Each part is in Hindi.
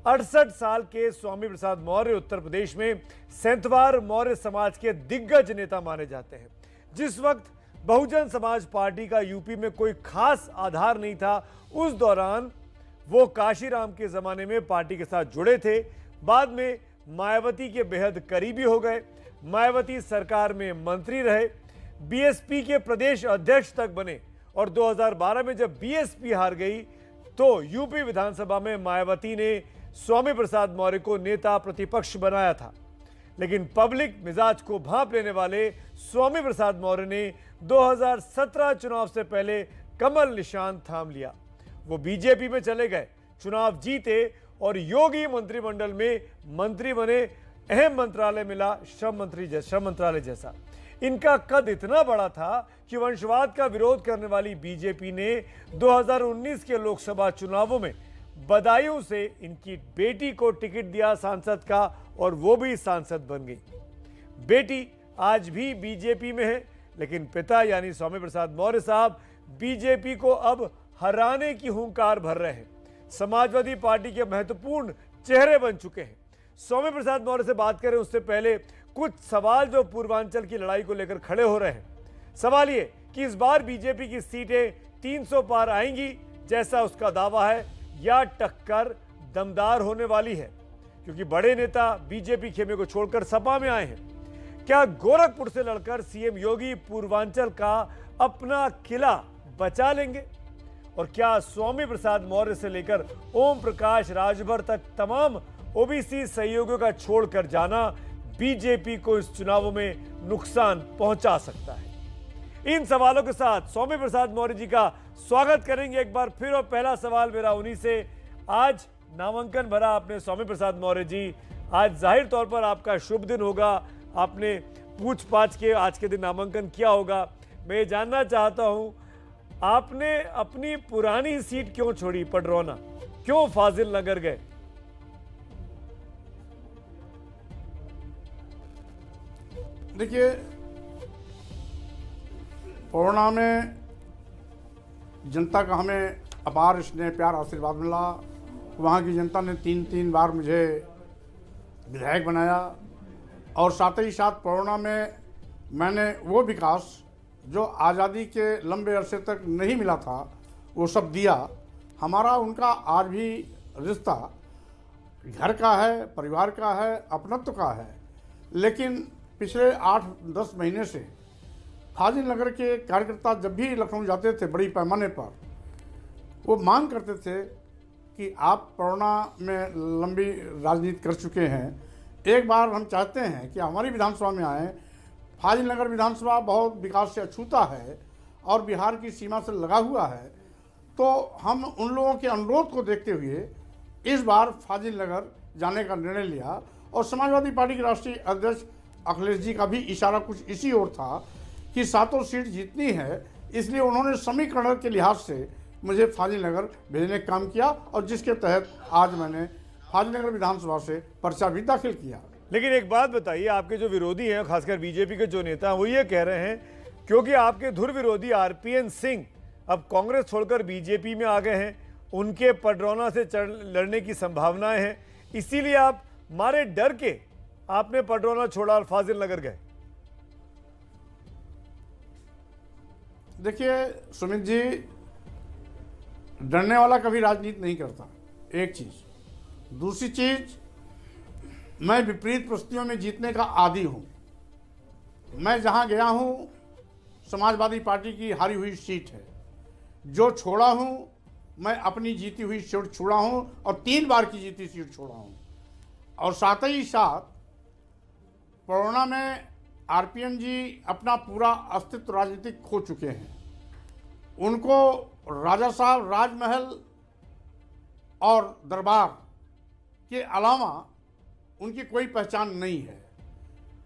68 साल के स्वामी प्रसाद मौर्य उत्तर प्रदेश में सेंथवार मौर्य समाज के दिग्गज नेता माने जाते हैं। जिस वक्त बहुजन समाज पार्टी का यूपी में कोई खास आधार नहीं था, उस दौरान वो काशीराम के जमाने में पार्टी के साथ जुड़े थे। बाद में मायावती के बेहद करीबी हो गए, मायावती सरकार में मंत्री रहे, बीएसपी के प्रदेश अध्यक्ष तक बने और 2012 में जब बीएसपी हार गई तो यूपी विधानसभा में मायावती ने स्वामी प्रसाद मौर्य को नेता प्रतिपक्ष बनाया था। लेकिन पब्लिक मिजाज को भांप लेने वाले स्वामी प्रसाद मौर्य ने 2017 चुनाव से पहले कमल निशान थाम लिया। वो बीजेपी में चले गए, चुनाव जीते और योगी मंत्रिमंडल में मंत्री बने। अहम मंत्रालय मिला, श्रम मंत्रालय जैसा। इनका कद इतना बड़ा था कि वंशवाद का विरोध करने वाली बीजेपी ने 2019 के लोकसभा चुनावों में बदायूं से इनकी बेटी को टिकट दिया सांसद का, और वो भी सांसद बन गई। बेटी आज भी बीजेपी में है, लेकिन पिता यानी स्वामी प्रसाद मौर्य साहब बीजेपी को अब हराने की हुंकार भर रहे हैं। समाजवादी पार्टी के महत्वपूर्ण चेहरे बन चुके हैं। स्वामी प्रसाद मौर्य से बात करें उससे पहले कुछ सवाल जो पूर्वांचल की लड़ाई को लेकर खड़े हो रहे हैं। सवाल ये कि इस बार बीजेपी की सीटें 300 पार आएंगी जैसा उसका दावा है, या टक्कर दमदार होने वाली है, क्योंकि बड़े नेता बीजेपी खेमे को छोड़कर सपा में आए हैं। क्या गोरखपुर से लड़कर सीएम योगी पूर्वांचल का अपना किला बचा लेंगे? और क्या स्वामी प्रसाद मौर्य से लेकर ओम प्रकाश राजभर तक तमाम ओबीसी सहयोगियों का छोड़कर जाना बीजेपी को इस चुनावों में नुकसान पहुंचा सकता है? इन सवालों के साथ स्वामी प्रसाद मौर्य जी का स्वागत करेंगे एक बार फिर। और पहला सवाल मेरा उन्हीं से, आज नामांकन भरा आपने स्वामी प्रसाद मौर्य जी, आज जाहिर तौर पर आपका शुभ दिन होगा, आपने पूछ पाछ के आज के दिन नामांकन किया होगा। मैं ये जानना चाहता हूं, आपने अपनी पुरानी सीट क्यों छोड़ी पडरौना, क्यों फाजिल नगर गए? देखिए, कोरोना में जनता का हमें अपार स्नेह प्यार आशीर्वाद मिला। वहाँ की जनता ने तीन बार मुझे विधायक बनाया, और साथ ही साथ कोरोना में मैंने वो विकास जो आज़ादी के लंबे अरसे तक नहीं मिला था वो सब दिया। हमारा उनका आज भी रिश्ता घर का है, परिवार का है, अपनत्व का है। लेकिन पिछले 8-10 महीने से फाजिल नगर के कार्यकर्ता जब भी लखनऊ जाते थे बड़ी पैमाने पर, वो मांग करते थे कि आप कोरोना में लंबी राजनीति कर चुके हैं, एक बार हम चाहते हैं कि हमारी विधानसभा में आएँ। फाजिल नगर विधानसभा बहुत विकास से अछूता है और बिहार की सीमा से लगा हुआ है, तो हम उन लोगों के अनुरोध को देखते हुए इस बार फाजिल नगर जाने का निर्णय लिया। और समाजवादी पार्टी के राष्ट्रीय अध्यक्ष अखिलेश जी का भी इशारा कुछ इसी ओर था कि 7 सीट जीतनी है, इसलिए उन्होंने समीकरण के लिहाज से मुझे फाजिल नगर भेजने का काम किया, और जिसके तहत आज मैंने फाजिल नगर विधानसभा से पर्चा भी दाखिल किया। लेकिन एक बात बताइए, आपके जो विरोधी हैं, खासकर बीजेपी के जो नेता हैं, वो ये कह रहे हैं क्योंकि आपके धुर विरोधी आरपीएन सिंह अब कांग्रेस छोड़कर बीजेपी में आ गए हैं, उनके पडरौना से लड़ने की संभावनाएं हैं, इसीलिए आप मारे डर के आपने पडरौना छोड़ा और फाजिल नगर गए। देखिए सुमित जी, डरने वाला कभी राजनीति नहीं करता, एक चीज। दूसरी चीज, मैं विपरीत परिस्थितियों में जीतने का आदी हूं। मैं जहां गया हूं, समाजवादी पार्टी की हारी हुई सीट है। जो छोड़ा हूं, मैं अपनी जीती हुई सीट छोड़ा हूं, और 3 बार की जीती सीट छोड़ा हूं। और साथ ही साथ कोरोना में आरपीएन जी अपना पूरा अस्तित्व राजनीतिक खो चुके हैं। उनको राजा साहब, राजमहल और दरबार के अलावा उनकी कोई पहचान नहीं है।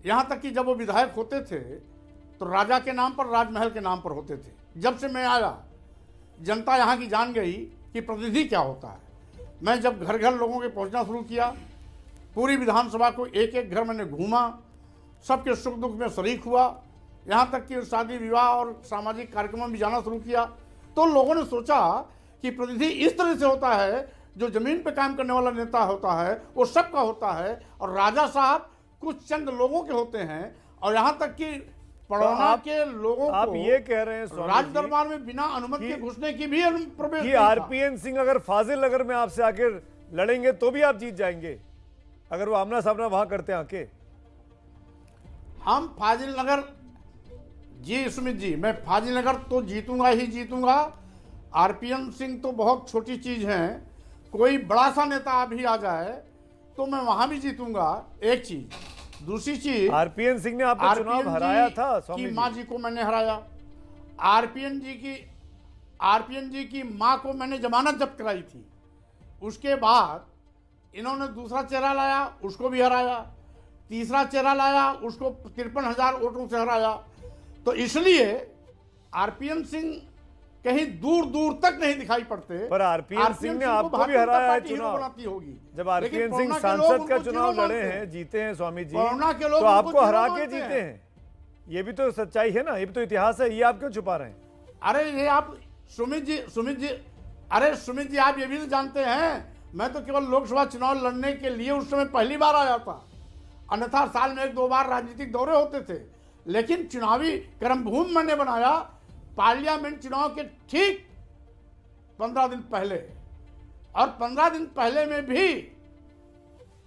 यहाँ तक कि जब वो विधायक होते थे तो राजा के नाम पर, राजमहल के नाम पर होते थे। जब से मैं आया, जनता यहाँ की जान गई कि प्रतिनिधि क्या होता है। मैं जब घर घर लोगों के पहुँचना शुरू किया, पूरी विधानसभा को एक एक घर मैंने घूमा, सबके सुख दुख में शरीक हुआ, यहाँ तक कि शादी विवाह और सामाजिक कार्यक्रमों में भी जाना शुरू किया, तो लोगों ने सोचा कि प्रतिनिधि इस तरह से होता है जो जमीन पे काम करने वाला नेता होता है वो सबका होता है, और राजा साहब कुछ चंद लोगों के होते हैं। और यहाँ तक कि पड़ौना के लोगों आप को ये कह रहे हैं स्वामी राज जी दरबार में बिना अनुमति के घुसने की भी प्रवेश कि नहीं था। आरपीएन सिंह अगर फाजिल नगर में आपसे आके लड़ेंगे तो भी आप जीत जाएंगे, अगर वो आमना सामना वहां करते हैं आके? हम फाजिल नगर, जी सुमित जी, मैं फाजिल नगर तो जीतूंगा ही जीतूंगा। आरपीएन सिंह तो बहुत छोटी चीज है, कोई बड़ा सा नेता अभी आ जाए तो मैं वहां भी जीतूंगा, एक चीज। दूसरी चीज, आरपीएन सिंह ने आपको चुनाव हराया था स्वामी की जी। माँ जी को मैंने हराया। आरपीएन जी की माँ को मैंने जमानत जब्त कराई थी। उसके बाद इन्होंने दूसरा चेहरा लाया, उसको भी हराया। तीसरा चेहरा लाया, उसको 53,000 वोटों से हराया। तो इसलिए आरपीएन सिंह कहीं दूर दूर तक नहीं दिखाई पड़ते। पर आरपीएन सिंह ने आपको भी हराया है चुनाव। बनाती होगी जब आरपीएन सिंह लेकिन सांसद का उनको चुनाव जीरो लड़े मानते हैं, जीते हैं स्वामी जी, पड़ौना के लोग तो उनको आपको हरा जीरो के मानते जीते हैं। ये भी तो सच्चाई है ना, ये भी तो इतिहास है, ये आप क्यों छुपा रहे हैं? अरे ये आप सुमित जी, अरे सुमित जी, आप ये भी तो जानते हैं मैं तो केवल लोकसभा चुनाव लड़ने के लिए उस समय पहली बार आया था, अन्यथा साल में 1-2 बार राजनीतिक दौरे होते थे। लेकिन चुनावी कर्मभूमि मैंने बनाया पार्लियामेंट चुनाव के ठीक 15 दिन पहले, और 15 दिन पहले में भी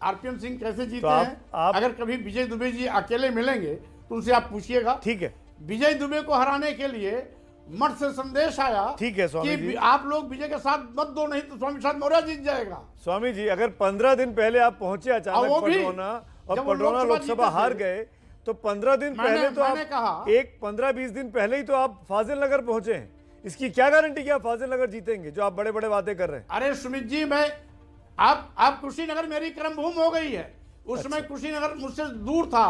आरपीएन सिंह कैसे जीते हैं। अगर कभी विजय दुबे जी अकेले मिलेंगे तो उनसे आप पूछिएगा। ठीक है, विजय दुबे को हराने के लिए मठ से संदेश आया, ठीक है स्वामी जी, आप लोग विजय के साथ मत दो, नहीं तो स्वामी प्रसाद मौर्य जीत जाएगा। स्वामी जी अगर 15 दिन पहले आप पहुंचे अचानक पडरौना, और पडरौना लोकसभा हार गए, तो 15 दिन पहले तो आप एक 15-20 दिन पहले ही तो आप फाजिल नगर पहुंचे हैं। इसकी क्या गारंटी कि आप फाजिल नगर जीतेंगे, जो आप बड़े बड़े वादे कर रहे हैं? अरे सुमित जी, मैं आप कुशीनगर मेरी कर्मभूमि हो गई है। उस समय कुशीनगर मुझसे दूर था,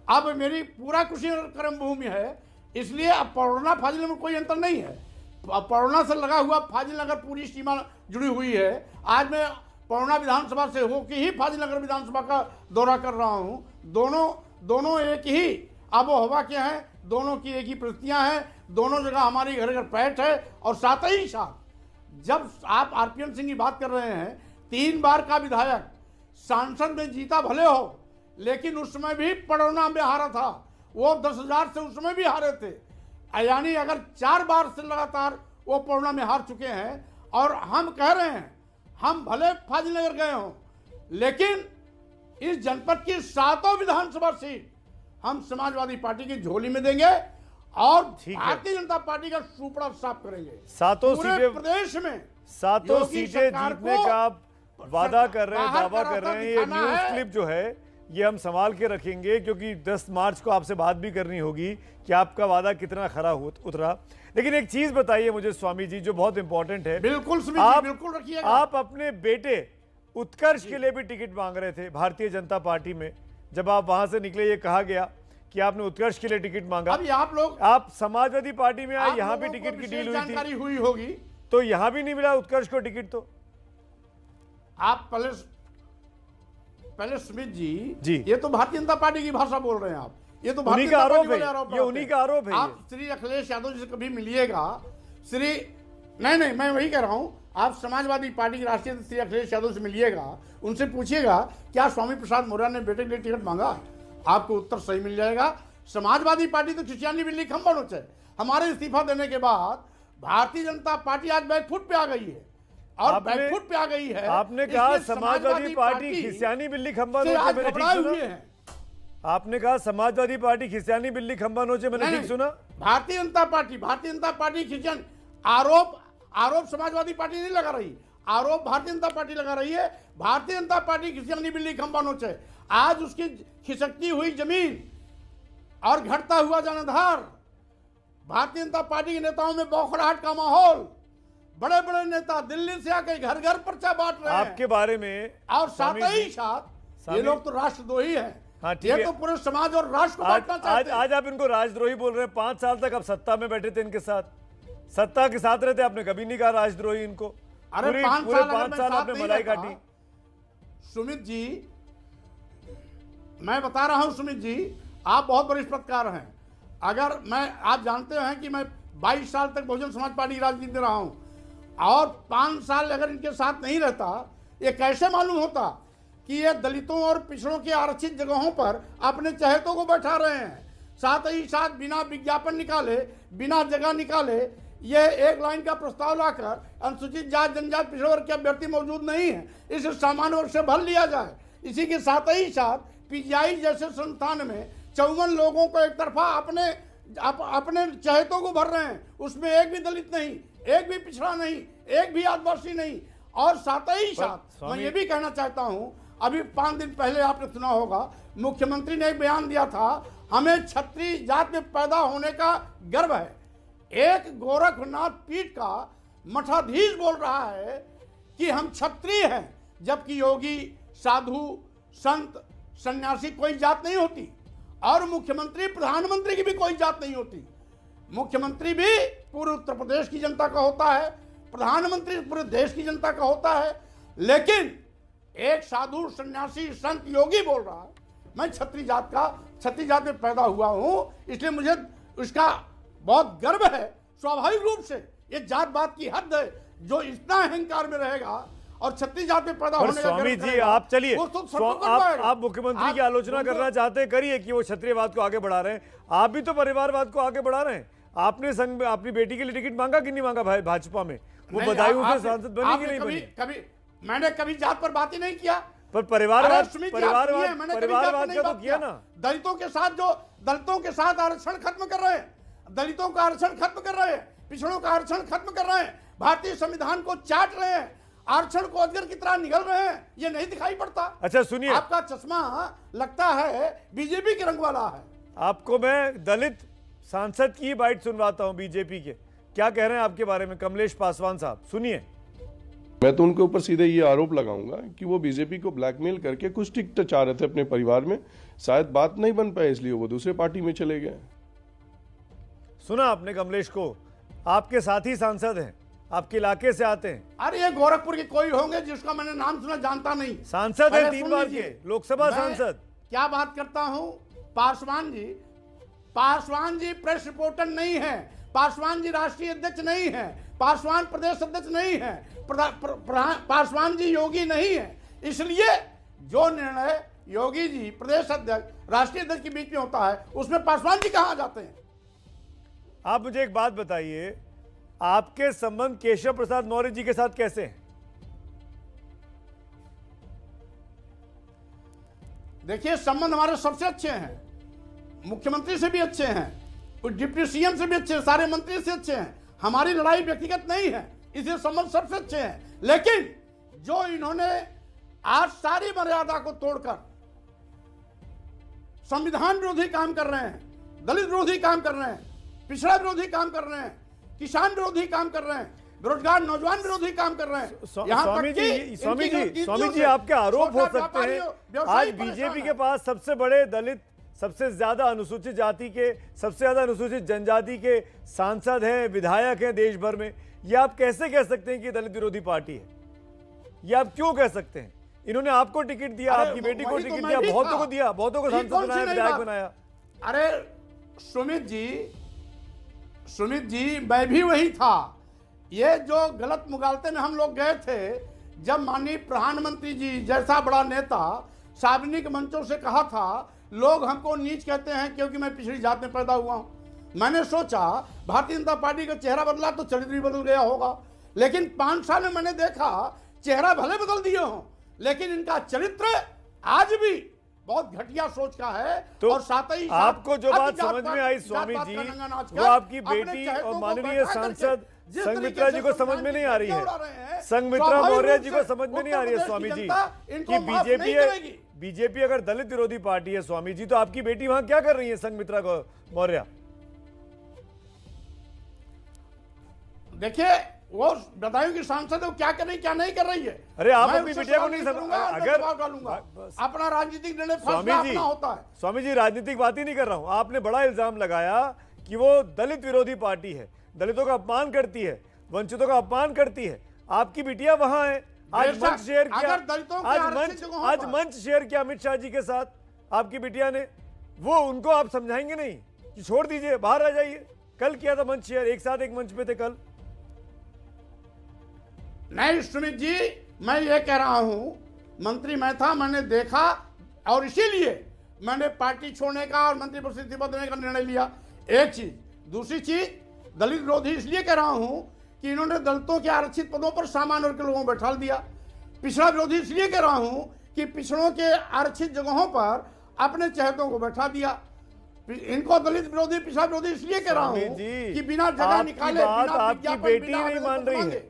अब मेरी पूरा कुशीनगर कर्मभूमि है। इसलिए अब पडरौना फाजिल में कोई अंतर नहीं है। पडरौना से लगा हुआ फाजिल नगर पूरी सीमा जुड़ी हुई है। आज मैं पडरौना विधानसभा से होकर ही फाजिल नगर विधानसभा का दौरा कर रहा हूँ। दोनों एक ही आबो हवा के हैं, दोनों की एक ही प्रवृत्तियां हैं, दोनों जगह हमारी घर घर पैठ है। और साथ ही साथ जब आप आरपीएन सिंह की बात कर रहे हैं, 3 बार का विधायक सांसद में जीता भले हो, लेकिन उस समय भी पडरौना में हारा था। वो 10,000 से उस समय भी हारे थे, यानी अगर 4 बार से लगातार वो पडरौना में हार चुके हैं। और हम कह रहे हैं, हम भले फाजिल नगर गए हों, लेकिन इस जनपद की 7 विधानसभा सीट हम समाजवादी पार्टी की झोली में देंगे और भारतीय जनता पार्टी का सुपड़ा साफ करेंगे। 7 सीटें प्रदेश में 7 सीटें जीतने का आप वादा कर रहे हैं, दावा कर रहे हैं। ये न्यूज क्लिप जो है ये हम संभाल के रखेंगे, क्योंकि 10 मार्च को आपसे बात भी करनी होगी कि आपका वादा कितना खरा उतरा। लेकिन एक चीज बताइए मुझे स्वामी जी, जो बहुत इंपॉर्टेंट है। बिल्कुल बिल्कुल रखिएगा। आप अपने बेटे उत्कर्ष के लिए भी टिकट मांग रहे थे भारतीय जनता पार्टी में। जब आप वहां से निकले, ये कहा गया कि आपने उत्कर्ष के लिए टिकट मांगा। अभी आप समाजवादी पार्टी में आए, यहाँ भी टिकट की डील जानकारी हुई होगी, तो यहाँ भी नहीं मिला उत्कर्ष को टिकट। तो आप पहले सुमित जी, ये तो भारतीय जनता पार्टी की भाषा बोल रहे हैं आप। ये तो उन्हीं का आरोप है, ये उन्हीं का आरोप है। आप श्री अखिलेश यादव जी से कभी मिलिएगा, नहीं मैं वही कह रहा हूं, आप समाजवादी पार्टी के राष्ट्रीय श्री अखिलेश यादव से मिलिएगा, उनसे पूछिएगा क्या स्वामी प्रसाद मौर्य ने बेटे के लिए टिकट मांगा, आपको उत्तर सही मिल जाएगा। समाजवादी पार्टी तो खिसियानी बिल्ली खंबा नोच है। हमारे इस्तीफा देने के बाद भारतीय जनता पार्टी आज बैकफुट पे आ गई है, और बैकफुट पे आ गई है। आपने कहा समाजवादी पार्टी खिसियानी बिल्ली खंबा नोचे, मैंने ठीक सुना? आपने कहा समाजवादी पार्टी खिसियानी बिल्ली खंबा नोचे, मैंने ठीक सुना? भारतीय जनता पार्टी खिसियानी, आरोप समाजवादी पार्टी नहीं लगा रही, आरोप भारतीय जनता पार्टी लगा रही है। भारतीय जनता पार्टी खिसियानी बिल्ली खंबा नोचे। आज उसकी खिसकती हुई जमीन और घटता हुआ जनाधार, भारतीय जनता पार्टी के नेताओं में बौखलाहट का माहौल, बड़े बड़े नेता दिल्ली से आकर घर घर पर्चा बांट रहे हैं आपके बारे में। और साथ ही साथ ये लोग तो राष्ट्रद्रोही हैं। हाँ, ये तो पूरे समाज और राष्ट्र को बांटना चाहते हैं। आज आप इनको राजद्रोही बोल रहे हैं। 5 साल तक आप सत्ता में बैठे थे, इनके साथ सत्ता के साथ रहते, आपने कभी नहीं कहा राजद्रोही इनको। अरे पूरे 5 साल आपने मलाई काटी। सुमित जी, मैं बता रहा हूं सुमित जी, आप बहुत बड़े पत्रकार हैं। अगर आप जानते हैं कि मैं 22 साल तक बहुजन समाज पार्टी की राजनीति में रहा हूं, और 5 साल अगर इनके साथ नहीं रहता, ये कैसे मालूम होता कि ये दलितों और पिछड़ों के आरक्षित जगहों पर अपने चहेतों को बैठा रहे हैं। साथ ही साथ बिना विज्ञापन निकाले, बिना जगह निकाले, ये एक लाइन का प्रस्ताव लाकर अनुसूचित जाति जनजाति पिछड़े वर्ग के अभ्यर्थी मौजूद नहीं है, इसे सामान्य वर्ग से भर लिया जाए। इसी के साथ ही साथ पीजीआई जैसे संस्थान में 54 लोगों को एक तरफा अपने चहेतों को भर रहे हैं, उसमें एक भी दलित नहीं, एक भी पिछड़ा नहीं, एक भी आदिवासी नहीं। और साथ ही साथ मैं ये भी कहना चाहता हूं, अभी 5 दिन पहले आपने सुना होगा, मुख्यमंत्री ने एक बयान दिया था, हमें क्षत्रिय जात में पैदा होने का गर्व है। एक गोरखनाथ पीठ का मठाधीश बोल रहा है कि हम क्षत्रिय हैं, जबकि योगी, साधु, संत, सन्यासी कोई जात नहीं होती, और मुख्यमंत्री, प्रधानमंत्री की भी कोई जात नहीं होती। मुख्यमंत्री भी पूरे उत्तर प्रदेश की जनता का होता है, प्रधानमंत्री पूरे देश की जनता का होता है, लेकिन एक साधु, सन्यासी, संत, योगी बोल रहा है मैं क्षत्रिय जात में पैदा हुआ हूं, इसलिए मुझे उसका बहुत गर्व है। स्वाभाविक रूप से ये जात बात की हद है, जो इतना अहंकार में रहेगा और क्षत्रिय जात में पैदा होने का स्वामी जी, आप चलिए, आप मुख्यमंत्री की आलोचना करना चाहते हैं, करिए कि वो क्षत्रियवाद को आगे बढ़ा रहे हैं। आप भी तो परिवारवाद को आगे बढ़ा रहे हैं। आपने संघ में अपनी बेटी के लिए टिकट मांगा कि नहीं मांगा भाई भाजपा में? वो बदायूं से सांसद बनी कि नहीं बनी? कभी मैंने कभी जात पर बात ही नहीं किया। पर परिवारवाद का तो किया ना। दलितों के साथ आरक्षण खत्म कर रहे हैं, दलितों का आरक्षण खत्म कर रहे हैं, पिछड़ों का आरक्षण खत्म कर रहे हैं, भारतीय संविधान को चाट रहे हैं, आरक्षण को अजगर की तरह निगल रहे हैं। ये नहीं दिखाई पड़ता? अच्छा सुनिए, आपका चश्मा लगता है बीजेपी के रंग वाला है। आपको मैं दलित सांसद की बाइट सुनवाता हूं बीजेपी के, क्या कह रहे हैं आपके बारे में कमलेश पासवान साहब, सुनिए। मैं तो उनके ऊपर सीधे ये आरोप लगाऊंगा कि वो बीजेपी को ब्लैकमेल करके कुछ टिकट चाह रहे थे अपने परिवार में, शायद बात नहीं बन पाए इसलिए वो दूसरे पार्टी में चले गए। सुना आपने कमलेश को, आपके साथी सांसद हैं, आपके इलाके से आते हैं। अरे ये गोरखपुर के कोई होंगे जिसका मैंने नाम सुना, जानता नहीं। सांसद है 3 बार के, लोकसभा सांसद। क्या बात करता हूं, पासवान जी प्रेस रिपोर्टर नहीं है, पासवान जी राष्ट्रीय अध्यक्ष नहीं है, पासवान प्रदेश अध्यक्ष नहीं है, पासवान जी योगी नहीं है। इसलिए जो निर्णय योगी जी प्रदेश अध्यक्ष, राष्ट्रीय अध्यक्ष के बीच में होता है, उसमें पासवान जी कहां जाते हैं? आप मुझे एक बात बताइए, आपके संबंध केशव प्रसाद मौर्य जी के साथ कैसे हैं? देखिए, संबंध हमारे सबसे अच्छे हैं, मुख्यमंत्री से भी अच्छे हैं, डिप्टी सीएम से भी अच्छे हैं, सारे मंत्री से अच्छे हैं। हमारी लड़ाई व्यक्तिगत नहीं है, इसलिए संबंध सबसे अच्छे हैं। लेकिन जो इन्होंने आज सारी मर्यादा को तोड़कर संविधान विरोधी काम कर रहे हैं, दलित विरोधी काम कर रहे हैं, पिछड़ा विरोधी काम कर रहे हैं, किसान विरोधी काम कर रहे हैं, बेरोजगार नौजवान विरोधी काम कर रहे हैं। स्वामी जी आपके आरोप हो सकते हैं। आज बीजेपी के पास सबसे बड़े दलित, सबसे ज्यादा अनुसूचित जाति के, सबसे ज्यादा अनुसूचित जनजाति के सांसद हैं, विधायक हैं देश भर में। ये आप कैसे कह सकते हैं कि दलित विरोधी पार्टी है? ये आप क्यों कह सकते हैं? इन्होंने आपको टिकट दिया, आपकी बेटी को टिकट दिया, बहुतों को दिया, बहुतों को सांसद बनाया, विधायक बनाया। अरे सुमित जी, मैं भी वही था। ये जो गलत मुगालते में हम लोग गए थे, जब माननीय प्रधानमंत्री जी जैसा बड़ा नेता सार्वजनिक मंचों से कहा था, लोग हमको नीच कहते हैं क्योंकि मैं पिछड़ी जात में पैदा हुआ हूं। मैंने सोचा भारतीय जनता पार्टी का चेहरा बदला तो चरित्र भी बदल गया होगा, लेकिन 5 साल में मैंने देखा चेहरा भले बदल दिए हों, लेकिन इनका चरित्र आज भी बहुत घटिया सोच का है। तो और साथ ही आपको जो बात समझ में आई स्वामी जी, वो आपकी बेटी और माननीय सांसद संघमित्रा जी को समझ में नहीं आ रही है, संघमित्रा मौर्य जी को समझ में नहीं आ रही है स्वामी जी कि बीजेपी अगर दलित विरोधी पार्टी है स्वामी जी, तो आपकी बेटी वहां क्या कर रही है संघमित्रा मौर्य? देखिए, वो बदायूं की सांसद है, क्या कर रही क्या नहीं कर रही है। अरे आप अपनी बिटिया को नहीं समझ, अगर अपना राजनीतिक निर्णय अपना होता है। स्वामी जी राजनीतिक बात ही नहीं कर रहा हूं। आपने बड़ा इल्जाम लगाया कि वो दलित विरोधी पार्टी है, दलितों का अपमान करती है, वंचितों का अपमान करती है। आपकी बिटिया वहां है, आज मंच शेयर किया, आज मंच शेयर किया अमित शाह जी के साथ आपकी बिटिया ने। वो उनको आप समझाएंगे नहीं कि छोड़ दीजिए, बाहर आ जाइए? कल किया था मंच शेयर, एक साथ एक मंच पे थे कल। नहीं सुमित जी, मैं ये कह रहा हूं, मंत्री मैं था, मैंने देखा और इसीलिए मैंने पार्टी छोड़ने का और मंत्री पद से इस्तीफा देने का निर्णय लिया। एक चीज। दूसरी चीज, दलित विरोधी इसलिए कह रहा हूं कि इन्होंने दलितों के आरक्षित पदों पर सामान्य वर्ग के लोगों को बैठा दिया। पिछड़ा विरोधी इसलिए कह रहा हूं कि पिछड़ों के आरक्षित जगहों पर अपने चहेतों को बैठा दिया। इनको दलित विरोधी, पिछड़ा विरोधी इसलिए कह रहा हूं कि बिना जगह निकाले, बिना आपकी बेटी नहीं मान रही है,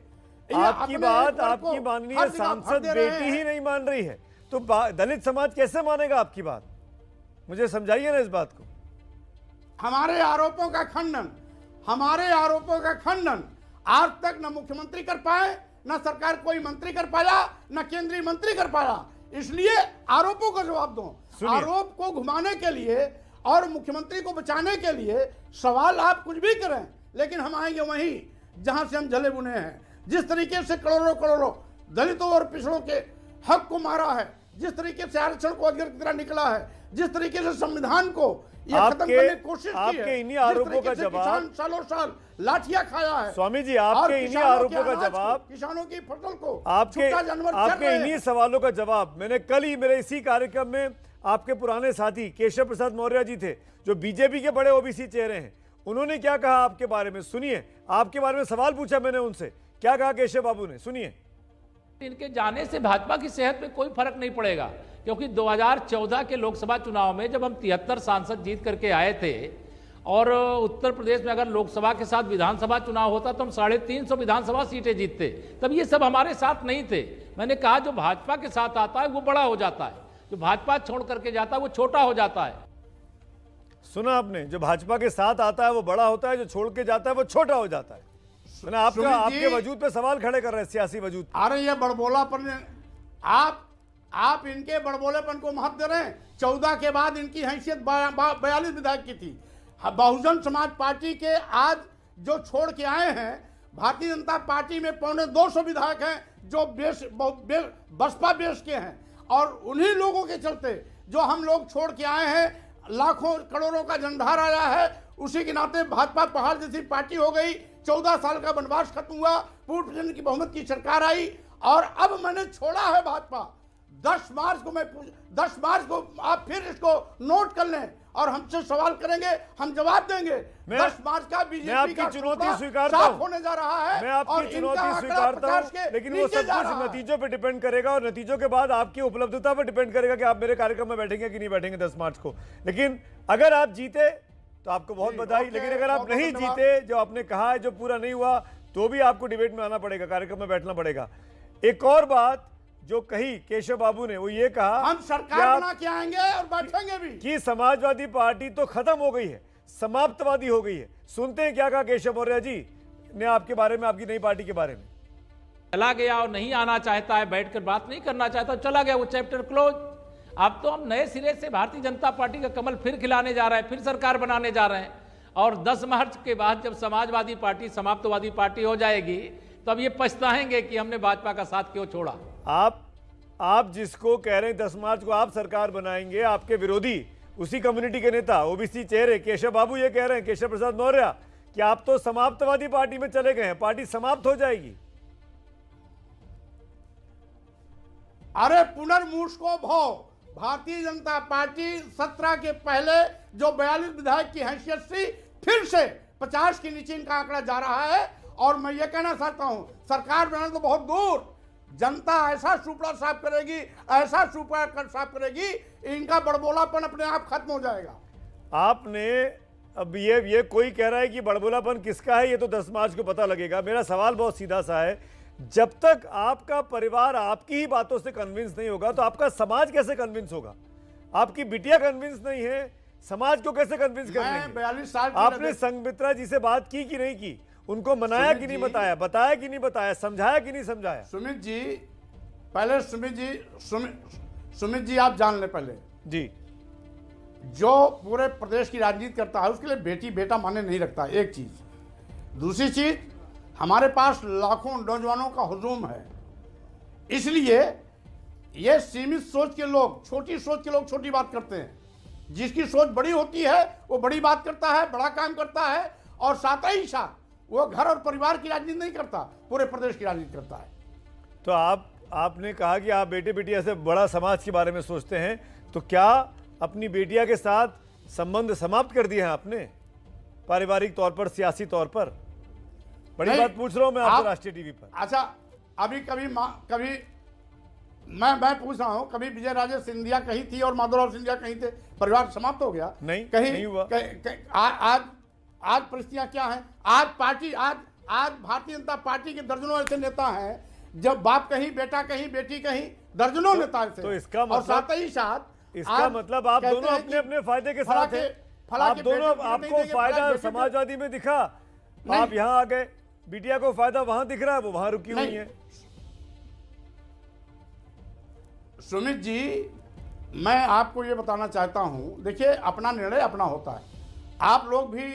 आपकी बात आपकी माननीय सांसद बेटी ही नहीं मान रही है, तो दलित समाज कैसे मानेगा आपकी बात? मुझे समझाइए ना इस बात को। हमारे आरोपों का खंडन, हमारे आरोपों का खंडन आज तक न मुख्यमंत्री कर पाए, न सरकार कोई मंत्री कर पाया, न केंद्रीय मंत्री कर पाया। इसलिए आरोपों का जवाब दो। आरोप को घुमाने के लिए और मुख्यमंत्री को बचाने के लिए सवाल आप कुछ भी करें, लेकिन हम आएंगे वहीं जहां से हम जले बुने हैं। जिस तरीके से करोड़ों करोड़ों दलितों और पिछड़ों के हक को मारा है, जिस तरीके से आरक्षण को अजगर की तरह निकला है, जिस तरीके से संविधान को ये खत्म करने की कोशिश की है, इन्हीं आरोपों का जवाब सालों साल लाठियां खाया है। स्वामी जी, आपके इन्हीं आरोपों का जवाब, किसानों की फसल को आपके इन्हीं सवालों का जवाब मैंने कल ही मेरे इसी कार्यक्रम में आपके पुराने साथी केशव प्रसाद मौर्य जी थे, जो बीजेपी के बड़े ओबीसी चेहरे हैं, उन्होंने क्या कहा आपके बारे में, सुनिए। आपके बारे में सवाल पूछा मैंने उनसे, क्या कहा केशव बाबू ने, सुनिए। इनके जाने से भाजपा की सेहत में कोई फर्क नहीं पड़ेगा, क्योंकि 2014 के लोकसभा चुनाव में जब हम 73 सांसद जीत करके आए थे और उत्तर प्रदेश में अगर लोकसभा के साथ विधानसभा चुनाव होता तो हम 350 विधानसभा सीटें जीतते। तब ये सब हमारे साथ नहीं थे। मैंने कहा जो भाजपा के साथ आता है वो बड़ा हो जाता है, जो भाजपा छोड़ करके जाता है वो छोटा हो जाता है। सुना आपने, जो भाजपा के साथ आता है वो बड़ा होता है, जो छोड़ के जाता है वो छोटा हो जाता है। मैंने आपके वजूद पे सवाल खड़े कर रहे हैं, सियासी वजूद। अरे ये बड़बोलापन, आप इनके बड़बोलेपन को महत्व दे रहे हैं। 14 के बाद इनकी हैसियत 42 विधायक की थी। बहुजन समाज पार्टी के आज जो छोड़ के आए हैं, भारतीय जनता पार्टी में 250 विधायक हैं जो बसपा बेस के हैं, और उन्हीं लोगों के चलते जो हम लोग छोड़ के आए हैं, लाखों करोड़ों का जंडार आया है। उसी के नाते भाजपा पहाड़ जैसी पार्टी हो गई। 14 साल का वनवास खत्म हुआ, पूर्ण जन की बहुमत की सरकार आई, और अब मैंने छोड़ा है भाजपा। 10 मार्च को आप फिर इसको नोट कर लें और हमसे सवाल करेंगे, हम जवाब देंगे। 10 मार्च का बीजेपी का चुनौती स्वीकारता हूं, होने जा रहा है। मैं आपकी चुनौती स्वीकारता हूं, लेकिन वो सब कुछ नतीजों पे डिपेंड करेगा, और नतीजों के बाद आपकी उपलब्धता पर डिपेंड करेगा कि आप मेरे कार्यक्रम में बैठेंगे कि नहीं बैठेंगे 10 मार्च को। लेकिन अगर आप जीते तो आपको बहुत बधाई, लेकिन अगर आप नहीं जीते, जो आपने कहा है जो पूरा नहीं हुआ, तो भी आपको डिबेट में आना पड़ेगा, कार्यक्रम में बैठना पड़ेगा। एक और बात जो कही केशव बाबू ने, वो ये कहा हम सरकार बना के आएंगे और बैठेंगे भी, कि समाजवादी पार्टी तो खत्म हो गई है, समाप्तवादी हो गई है। सुनते हैं क्या कहा केशव मौर्य जी ने आपके बारे में, आपकी नई पार्टी के बारे में। चला गया और नहीं आना चाहता है, बैठकर बात नहीं करना चाहता, चला गया, वो चैप्टर क्लोज। अब तो हम नए सिरे से भारतीय जनता पार्टी का कमल फिर खिलाने जा रहे हैं, फिर सरकार बनाने जा रहे हैं। और 10 मार्च के बाद जब समाजवादी पार्टी समाप्तवादी पार्टी हो जाएगी, तो अब ये पछताएंगे कि हमने भाजपा का साथ क्यों छोड़ा। आप जिसको कह रहे हैं 10 मार्च को आप सरकार बनाएंगे, आपके विरोधी उसी कम्युनिटी के नेता ओबीसी चेहरे केशव बाबू ये कह रहे हैं, केशव प्रसाद मौर्य, कि आप तो समाप्तवादी पार्टी में चले गए हैं, पार्टी समाप्त हो जाएगी। अरे पुनर्मूस को भाव, भारतीय जनता पार्टी 17 के पहले जो 42 विधायक की हैसियत थी, फिर से 50 के नीचे इनका आंकड़ा जा रहा है। और मैं ये कहना चाहता हूं, सरकार बनाने तो बहुत दूर, जनता ऐसा सुपड़ा साफ करेगी, ऐसा सुपड़ा साफ करेगी, इनका बड़बोलापन अपने आप खत्म हो जाएगा। आपने अब ये कोई कह रहा है कि बड़बोलापन किसका है, ये तो 10 मार्च को पता लगेगा। मेरा सवाल बहुत सीधा सा है, जब तक आपका परिवार आपकी ही बातों से कन्विंस नहीं होगा, तो आपका समाज कैसे कन्विंस होगा? आपकी बिटिया कन्विंस नहीं है, समाज को कैसे कन्विंस करेंगे? 42 साल आपने संघमित्रा जी से बात की कि नहीं की? उनको मनाया कि नहीं बताया, बताया कि नहीं बताया, समझाया कि नहीं समझाया? सुमित जी, पहले सुमित जी आप जान ले पहले जी, जो पूरे प्रदेश की राजनीति करता है उसके लिए बेटी बेटा माने नहीं रखता, एक चीज। दूसरी चीज, हमारे पास लाखों नौजवानों का हुजूम है, इसलिए ये सीमित सोच के लोग, छोटी सोच के लोग छोटी बात करते हैं। जिसकी सोच बड़ी होती है वो बड़ी बात करता है, बड़ा काम करता है, और साथ ही साथ वो घर और परिवार की राजनीति नहीं करता, पूरे प्रदेश की राजनीति करता है। तो आपने कहा कि आप बेटे बेटियां से बड़ा समाज के बारे में सोचते हैं, तो क्या अपनी बेटिया के साथ संबंध समाप्त कर दिए हैं आपने पारिवारिक तौर पर, सियासी तौर पर? बड़ी बात पूछ रहा हूं मैं आपसे राष्ट्रीय टीवी पर। अच्छा, अभी कभी मैं पूछ रहा हूं, कभी विजय राजे सिंधिया कहीं थी और माधवराव सिंधिया कहीं थे, परिवार समाप्त हो गया? नहीं, कहीं नहीं हुआ। आज परिस्थितियां क्या हैं? आज भारतीय जनता पार्टी के दर्जनों ऐसे नेता हैं, जब बाप कहीं, बेटा कहीं, बेटी कहीं, दर्जनों नेता ऐसे। तो इसका मतलब, और साथ ही साथ इसका मतलब आप दोनों अपने अपने फायदे के साथ हैं। आप दोनों, आपको फायदा समाजवादी में दिखा, आप यहां आ गए, बिटिया को फायदा वहां दिख रहा है, वो वहां रुकी हुई है। सुमित जी, मैं आपको ये बताना चाहता हूं, देखिए अपना निर्णय अपना होता है। आप लोग भी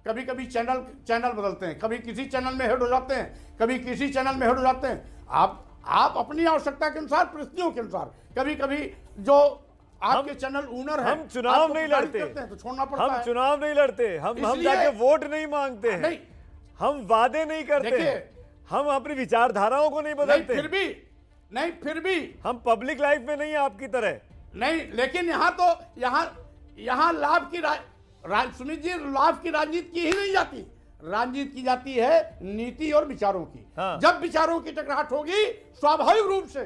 कभी कभी चैनल बदलते हैं, कभी किसी चैनल में हेड हो जाते हैं, कभी किसी चैनल में हेड हो जाते हैं। आप अपनी आवश्यकता के अनुसार, परिस्थितियों के अनुसार, कभी कभी जो आपके चैनल ओनर है, हम चुनाव नहीं लड़ते, तो छोड़ना पड़ता है। हम चुनाव नहीं लड़ते, हम जाके वोट नहीं मांगते हैं, नहीं, हम वादे नहीं करते हैं, हम अपनी विचारधाराओं को नहीं बदलते। फिर भी हम पब्लिक लाइफ में नहीं है आपकी तरह। नहीं, लेकिन यहाँ लाभ की सुमित जी, लाभ की राजनीति की ही नहीं जाती, राजनीति की जाती है नीति और विचारों की। हाँ। जब विचारों की टकराहट होगी, स्वाभाविक रूप से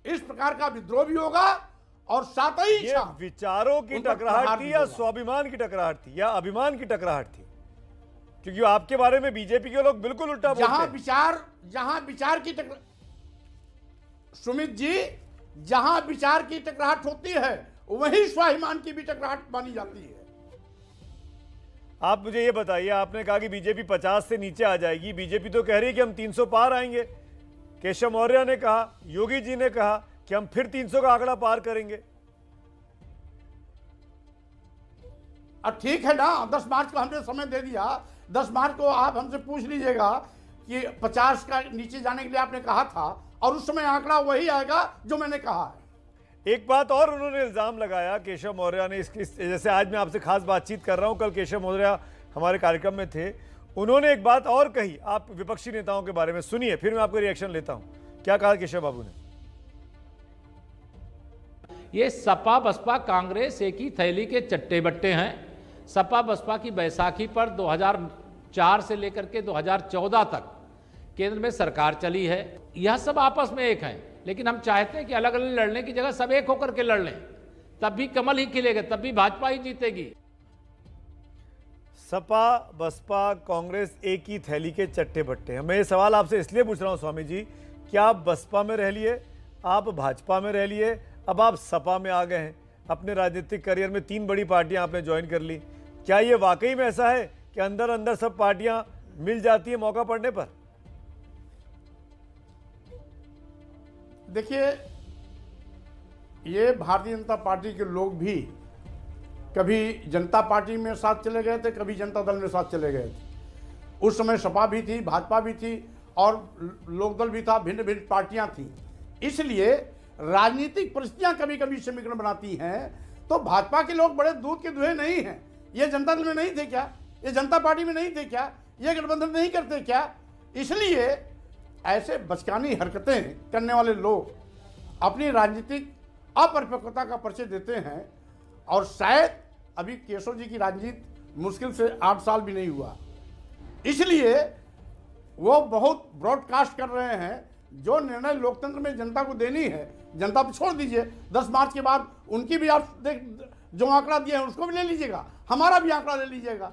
इस प्रकार का विद्रोह भी होगा, और साथ ही ये विचारों की टकराहट थी या स्वाभिमान की टकराहट थी या अभिमान की टकराहट थी? क्योंकि आपके बारे में बीजेपी के लोग बिल्कुल उल्टा बोलते हैं। जहां विचार की टकराहट, सुमित जी, जहां विचार की टकराहट होती है, वहीं स्वाभिमान की भी टकराहट मानी जाती है। आप मुझे ये बताइए, आपने कहा कि बीजेपी 50 से नीचे आ जाएगी, बीजेपी तो कह रही है कि हम 300 पार आएंगे। केशव मौर्य ने कहा, योगी जी ने कहा कि हम फिर 300 का आंकड़ा पार करेंगे। अब ठीक है ना, 10 मार्च को हमने समय दे दिया, 10 मार्च को आप हमसे पूछ लीजिएगा कि 50 का नीचे जाने के लिए आपने कहा था, और उस समय आंकड़ा वही आएगा जो मैंने कहा है। एक बात और उन्होंने इल्जाम लगाया केशव मौर्य ने, जैसे आज मैं आपसे खास बातचीत कर रहा हूं, कल केशव मौर्य हमारे कार्यक्रम में थे, उन्होंने एक बात और कही आप विपक्षी नेताओं के बारे में, सुनिए फिर मैं आपको रिएक्शन लेता हूं। क्या कहा केशव बाबू ने? ये सपा बसपा कांग्रेस एक ही थैली के चट्टे बट्टे हैं। सपा बसपा की बैसाखी पर 2004 से लेकर के 2014 तक केंद्र में सरकार चली है। यह सब आपस में एक हैं, लेकिन हम चाहते हैं कि अलग अलग लड़ने की जगह सब एक होकर के लड़ लें, तब भी कमल ही खिलेगा, तब भी भाजपा ही जीतेगी। सपा बसपा कांग्रेस एक ही थैली के चट्टे बट्टे हैं। मैं ये सवाल आपसे इसलिए पूछ रहा हूं स्वामी जी कि आप बसपा में रह लिए, आप भाजपा में रह लिए, अब आप सपा में आ गए हैं। अपने राजनीतिक करियर में 3 बड़ी पार्टियां आपने ज्वाइन कर ली। क्या ये वाकई में ऐसा है कि अंदर अंदर सब पार्टियां मिल जाती है मौका पड़ने पर? देखिए, ये भारतीय जनता पार्टी के लोग भी कभी जनता पार्टी में साथ चले गए थे, कभी जनता दल में साथ चले गए थे। उस समय सपा भी थी, भाजपा भी थी और लोकदल भी था, भिन्न भिन्न पार्टियां थी। इसलिए राजनीतिक परिस्थितियां कभी कभी समीकरण बनाती हैं। तो भाजपा के लोग बड़े दूध के दुहे नहीं हैं। ये जनता दल में नहीं थे क्या? ये जनता पार्टी में नहीं थे क्या? ये गठबंधन नहीं करते क्या? इसलिए ऐसे बचकानी हरकतें करने वाले लोग अपनी राजनीतिक अपरिपक्वता का परिचय देते हैं। और शायद अभी केशव जी की राजनीति मुश्किल से 8 साल भी नहीं हुआ, इसलिए वो बहुत ब्रॉडकास्ट कर रहे हैं। जो निर्णय लोकतंत्र में जनता को देनी है, जनता को छोड़ दीजिए। 10 मार्च के बाद उनकी भी आप जो आंकड़ा दिए हैं उसको भी ले लीजिएगा, हमारा भी आंकड़ा ले लीजिएगा,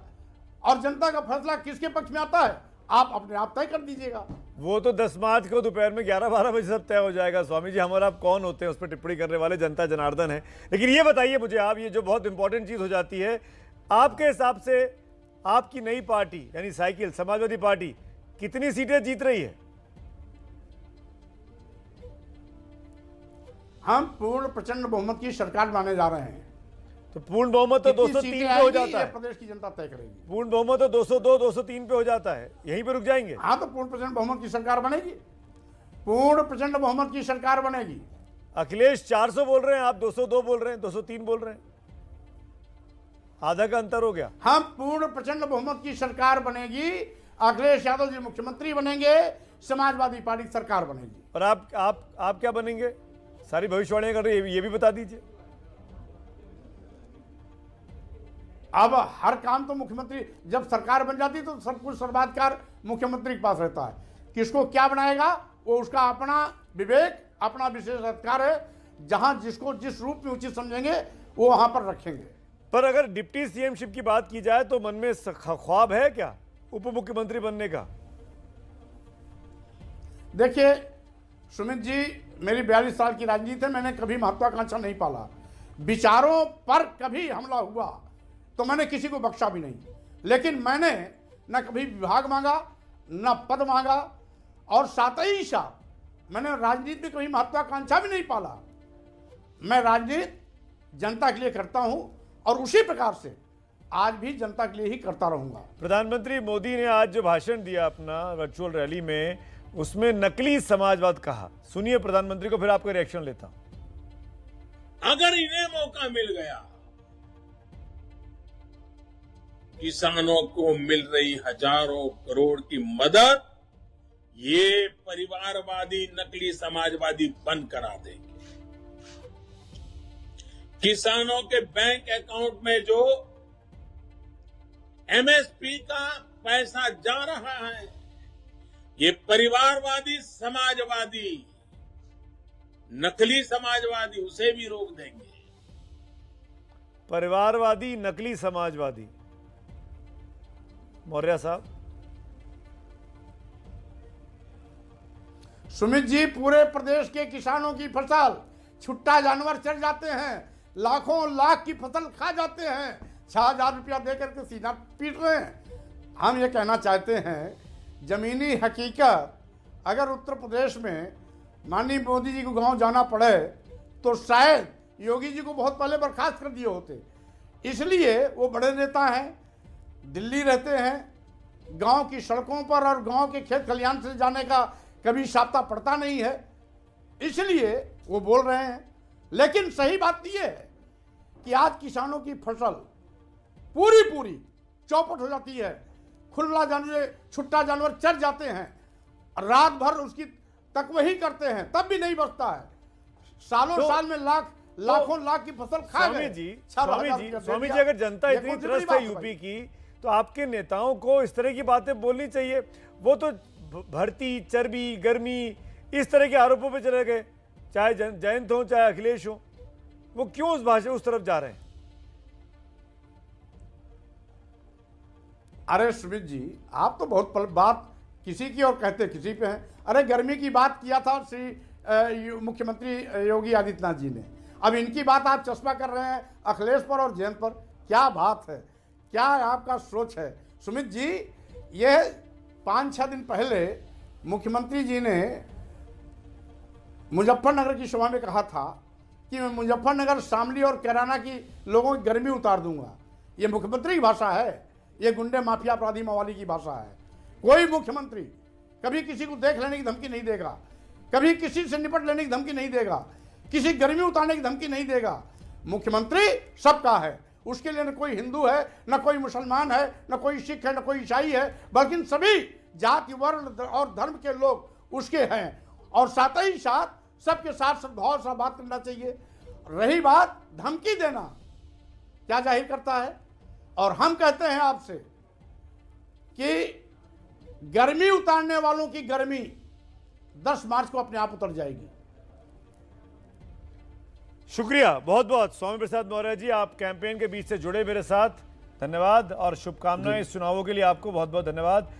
और जनता का फैसला किसके पक्ष में आता है आप अपने आप तय कर दीजिएगा। वो तो 10 मार्च को दोपहर में 11-12 बजे सब तय हो जाएगा। स्वामी जी, हमारा आप कौन होते हैं उस पर टिप्पणी करने वाले? जनता जनार्दन है। लेकिन ये बताइए मुझे आप, ये जो बहुत इंपॉर्टेंट चीज हो जाती है, आपके हिसाब से आपकी नई पार्टी यानी साइकिल समाजवादी पार्टी कितनी सीटें जीत रही है? हम पूर्ण प्रचंड बहुमत की सरकार माने जा रहे हैं। तो पूर्ण बहुमत तो 203 पे हो जाता है। प्रदेश की जनता तय करेगी। पूर्ण बहुमत तो 202, 203 पे हो जाता है, यहीं पे रुक जाएंगे? हाँ, तो पूर्ण प्रचंड बहुमत की सरकार बनेगी, पूर्ण प्रचंड बहुमत की सरकार बनेगी। अखिलेश 400 बोल रहे हैं, आप 202 बोल रहे हैं, 203 बोल रहे हैं, आधा का अंतर हो गया। हम पूर्ण प्रचंड बहुमत की सरकार बनेगी, अखिलेश यादव जी मुख्यमंत्री बनेंगे, समाजवादी पार्टी की सरकार बनेगी। और आप क्या बनेंगे? सारी भविष्यवाणियां कर रही है, ये भी बता दीजिए। अब हर काम तो मुख्यमंत्री, जब सरकार बन जाती तो सब कुछ सर्वाधिकार मुख्यमंत्री के पास रहता है। किसको क्या बनाएगा वो उसका अपना विवेक, अपना विशेष अधिकार है। जहां जिसको जिस रूप में उचित समझेंगे वो वहां पर रखेंगे। पर अगर डिप्टी सीएमशिप की बात की जाए तो मन में ख्वाब है क्या उप मुख्यमंत्री बनने का? देखिए सुमित जी, मेरी 42 साल की राजनीति है, मैंने कभी महत्वाकांक्षा नहीं पाला। विचारों पर कभी हमला हुआ तो मैंने किसी को बख्शा भी नहीं, लेकिन मैंने न कभी विभाग मांगा न पद मांगा, और साथ ही साथ मैंने राजनीति में कभी महत्वाकांक्षा भी नहीं पाला। मैं राजनीति जनता के लिए करता हूं और उसी प्रकार से आज भी जनता के लिए ही करता रहूंगा। प्रधानमंत्री मोदी ने आज जो भाषण दिया अपना वर्चुअल रैली में, उसमें नकली समाजवाद कहा। सुनिए प्रधानमंत्री को, फिर आपका रिएक्शन लेता हूं। अगर इन्हें मौका मिल गया, किसानों को मिल रही हजारों करोड़ की मदद ये परिवारवादी नकली समाजवादी बंद करा देंगे। किसानों के बैंक अकाउंट में जो एमएसपी का पैसा जा रहा है, ये परिवारवादी समाजवादी नकली समाजवादी उसे भी रोक देंगे। परिवारवादी नकली समाजवादी, मौर्य साहब। सुमित जी, पूरे प्रदेश के किसानों की फसल छुट्टा जानवर चढ़ जाते हैं, लाखों लाख की फसल खा जाते हैं, 6,000 रुपया देकर के सीधा पीट रहे हैं। हम ये कहना चाहते हैं, जमीनी हकीकत अगर उत्तर प्रदेश में माननीय मोदी जी को गांव जाना पड़े तो शायद योगी जी को बहुत पहले बर्खास्त कर दिए होते। इसलिए वो बड़े नेता हैं, दिल्ली रहते हैं, गांव की सड़कों पर और गांव के खेत खलिहान से जाने का कभी साप्ताह पड़ता नहीं है, इसलिए वो बोल रहे हैं। लेकिन सही बात यह है कि आज किसानों की फसल पूरी चौपट हो जाती है, खुला जानवर छुट्टा जानवर चढ़ जाते हैं, रात भर उसकी तक वही करते हैं, तब भी नहीं बचता है। सालों साल में लाखों लाख की फसल खा गए। स्वामी जी, अगर जनता इतनी त्रस्त है यूपी की, तो आपके नेताओं को इस तरह की बातें बोलनी चाहिए। वो तो भर्ती, चर्बी, गर्मी, इस तरह के आरोपों पे चले गए, चाहे जयंत हो चाहे अखिलेश हो। वो क्यों उस तरफ जा रहे हैं? अरे सुमित जी, आप तो बहुत बात किसी की और कहते किसी पे हैं। अरे गर्मी की बात किया था श्री मुख्यमंत्री योगी आदित्यनाथ जी ने, अब इनकी बात आप चश्मा कर रहे हैं अखिलेश पर और जयंत पर। क्या बात है, क्या आपका सोच है? सुमित जी, यह 5-6 दिन पहले मुख्यमंत्री जी ने मुजफ्फरनगर की सभा में कहा था कि मैं मुजफ्फरनगर, शामली और कैराना की लोगों की गर्मी उतार दूंगा। ये मुख्यमंत्री की भाषा है, ये गुंडे माफिया अपराधी मवाली की भाषा है। कोई मुख्यमंत्री कभी किसी को देख लेने की धमकी नहीं देगा, कभी किसी से निपट लेने की धमकी नहीं देगा, किसी गर्मी उतारने की धमकी नहीं देगा। मुख्यमंत्री सबका है, उसके लिए न कोई हिंदू है, न कोई मुसलमान है, न कोई सिख है, न कोई ईसाई है, बल्कि सभी जाति, वर्ण और धर्म के लोग उसके हैं। और साथ ही साथ सबके साथ सद्भाव से बात करना चाहिए। रही बात धमकी देना, क्या जाहिर करता है? और हम कहते हैं आपसे कि गर्मी उतारने वालों की गर्मी 10 मार्च को अपने आप उतर जाएगी। शुक्रिया बहुत बहुत स्वामी प्रसाद मौर्य जी, आप कैंपेन के बीच से जुड़े मेरे साथ। धन्यवाद और शुभकामनाएं इस चुनावों के लिए। आपको बहुत बहुत धन्यवाद।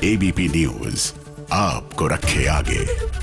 एबीपी न्यूज आपको रखे आगे।